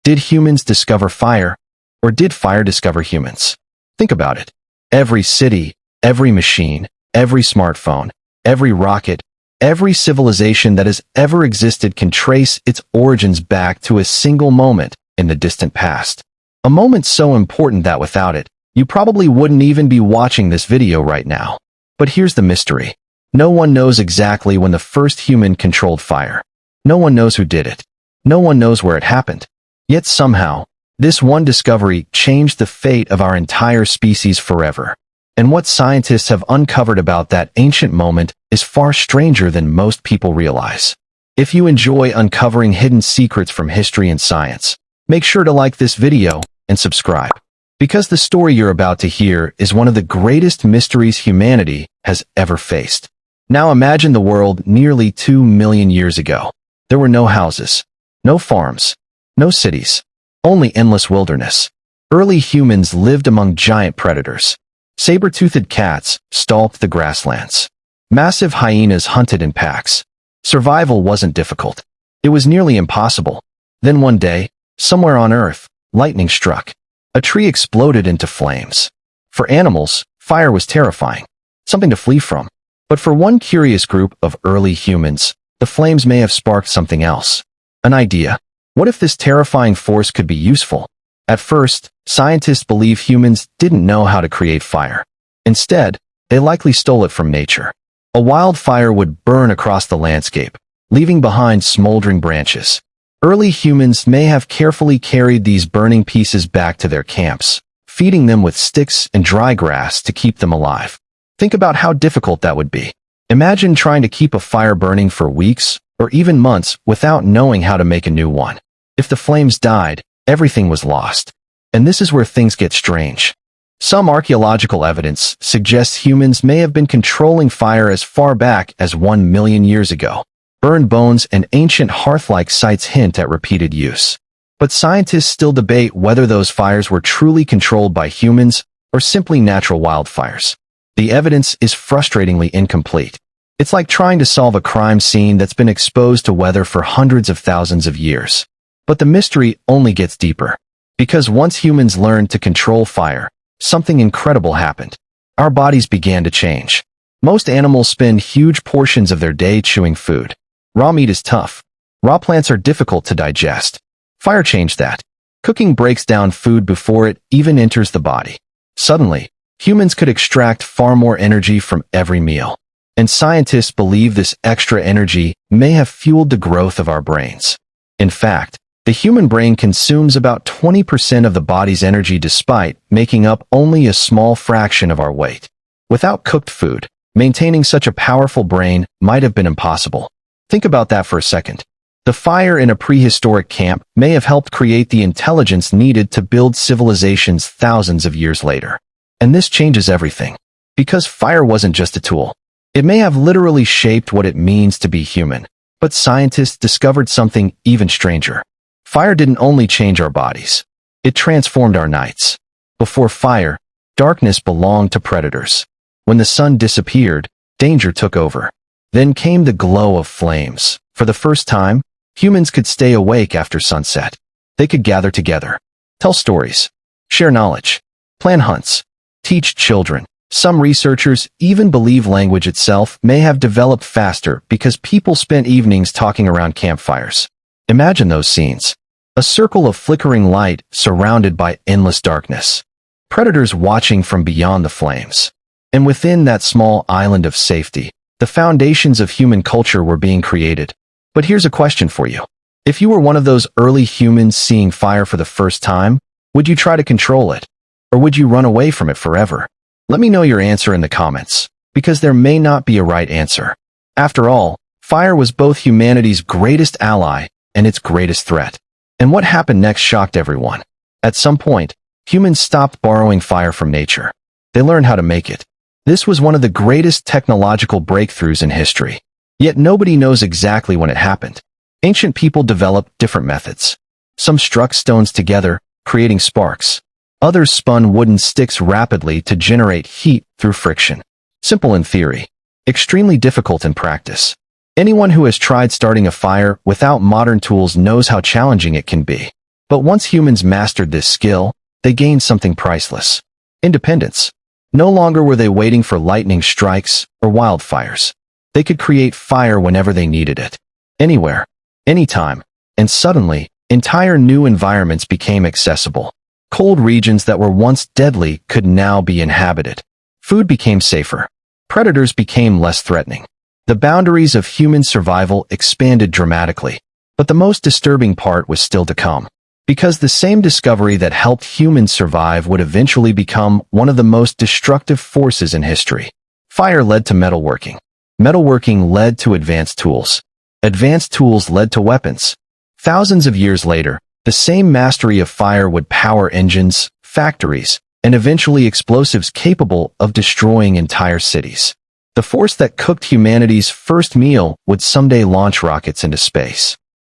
Did humans discover fire, or did fire discover humans? Think about it. Every city, every machine, every smartphone, every rocket, every civilization that has ever existed can trace its origins back to a single moment in the distant past. A moment so important that without it, you probably wouldn't even be watching this video right now. But here's the mystery. No one knows exactly when the first human controlled fire. No one knows who did it. No one knows where it happened. Yet somehow, this one discovery changed the fate of our entire species forever. And what scientists have uncovered about that ancient moment is far stranger than most people realize. If you enjoy uncovering hidden secrets from history and science, make sure to like this video and subscribe. Because the story you're about to hear is one of the greatest mysteries humanity has ever faced. Now imagine the world nearly 2 million years ago. There were no houses, no farms, no cities, only endless wilderness. Early humans lived among giant predators. Saber-toothed cats stalked the grasslands. Massive hyenas hunted in packs. Survival wasn't difficult. It was nearly impossible. Then one day, somewhere on Earth, lightning struck. A tree exploded into flames. For animals, fire was terrifying, something to flee from. But for one curious group of early humans, the flames may have sparked something else. An idea. What if this terrifying force could be useful? At first, scientists believe humans didn't know how to create fire. Instead, they likely stole it from nature. A wildfire would burn across the landscape, leaving behind smoldering branches. Early humans may have carefully carried these burning pieces back to their camps, feeding them with sticks and dry grass to keep them alive. Think about how difficult that would be. Imagine trying to keep a fire burning for weeks or even months without knowing how to make a new one. If the flames died, everything was lost. And this is where things get strange. Some archaeological evidence suggests humans may have been controlling fire as far back as 1 million years ago. Burned bones and ancient hearth-like sites hint at repeated use. But scientists still debate whether those fires were truly controlled by humans or simply natural wildfires. The evidence is frustratingly incomplete. It's like trying to solve a crime scene that's been exposed to weather for hundreds of thousands of years. But the mystery only gets deeper. Because once humans learned to control fire, something incredible happened. Our bodies began to change. Most animals spend huge portions of their day chewing food. Raw meat is tough. Raw plants are difficult to digest. Fire changed that. Cooking breaks down food before it even enters the body. Suddenly, humans could extract far more energy from every meal. And scientists believe this extra energy may have fueled the growth of our brains. In fact, the human brain consumes about 20% of the body's energy despite making up only a small fraction of our weight. Without cooked food, maintaining such a powerful brain might have been impossible. Think about that for a second. The fire in a prehistoric camp may have helped create the intelligence needed to build civilizations thousands of years later. And this changes everything. Because fire wasn't just a tool. It may have literally shaped what it means to be human. But scientists discovered something even stranger. Fire didn't only change our bodies. It transformed our nights. Before fire, darkness belonged to predators. When the sun disappeared, danger took over. Then came the glow of flames. For the first time, humans could stay awake after sunset. They could gather together, tell stories, share knowledge, plan hunts, teach children. Some researchers even believe language itself may have developed faster because people spent evenings talking around campfires. Imagine those scenes. A circle of flickering light surrounded by endless darkness. Predators watching from beyond the flames. And within that small island of safety, the foundations of human culture were being created. But here's a question for you. If you were one of those early humans seeing fire for the first time, would you try to control it? Or would you run away from it forever? Let me know your answer in the comments, because there may not be a right answer. After all, fire was both humanity's greatest ally and its greatest threat. And what happened next shocked everyone. At some point, humans stopped borrowing fire from nature. They learned how to make it. This was one of the greatest technological breakthroughs in history. Yet nobody knows exactly when it happened. Ancient people developed different methods. Some struck stones together, creating sparks. Others spun wooden sticks rapidly to generate heat through friction. Simple in theory, extremely difficult in practice. Anyone who has tried starting a fire without modern tools knows how challenging it can be. But once humans mastered this skill, they gained something priceless: independence. No longer were they waiting for lightning strikes or wildfires. They could create fire whenever they needed it. Anywhere, anytime, and suddenly, entire new environments became accessible. Cold regions that were once deadly could now be inhabited. Food became safer. Predators became less threatening. The boundaries of human survival expanded dramatically. But the most disturbing part was still to come. Because the same discovery that helped humans survive would eventually become one of the most destructive forces in history. Fire led to metalworking. Metalworking led to advanced tools. Advanced tools led to weapons. Thousands of years later, the same mastery of fire would power engines, factories, and eventually explosives capable of destroying entire cities. The force that cooked humanity's first meal would someday launch rockets into space.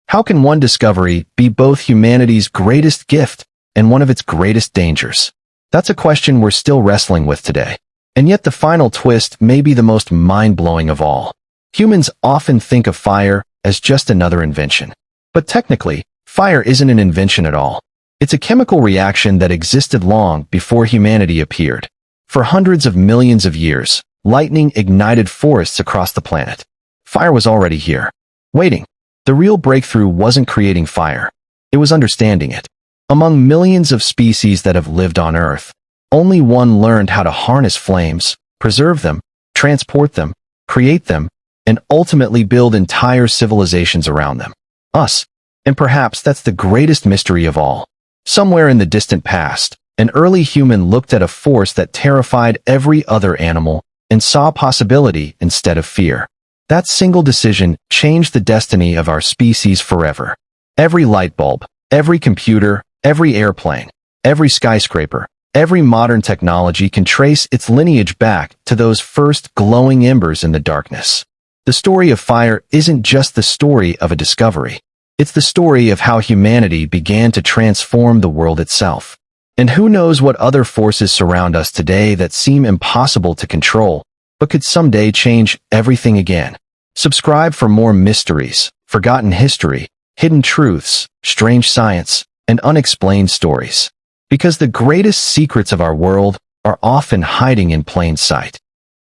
How can one discovery be both humanity's greatest gift and one of its greatest dangers? That's a question we're still wrestling with today. And yet the final twist may be the most mind-blowing of all. Humans often think of fire as just another invention. But technically, fire isn't an invention at all. It's a chemical reaction that existed long before humanity appeared. For hundreds of millions of years, lightning ignited forests across the planet. Fire was already here, waiting. The real breakthrough wasn't creating fire. It was understanding it. Among millions of species that have lived on Earth, only one learned how to harness flames, preserve them, transport them, create them, and ultimately build entire civilizations around them. Us. And perhaps that's the greatest mystery of all. Somewhere in the distant past, an early human looked at a force that terrified every other animal and saw possibility instead of fear. That single decision changed the destiny of our species forever. Every light bulb, every computer, every airplane, every skyscraper, every modern technology can trace its lineage back to those first glowing embers in the darkness. The story of fire isn't just the story of a discovery. It's the story of how humanity began to transform the world itself. And who knows what other forces surround us today that seem impossible to control, but could someday change everything again. Subscribe for more mysteries, forgotten history, hidden truths, strange science, and unexplained stories. Because the greatest secrets of our world are often hiding in plain sight.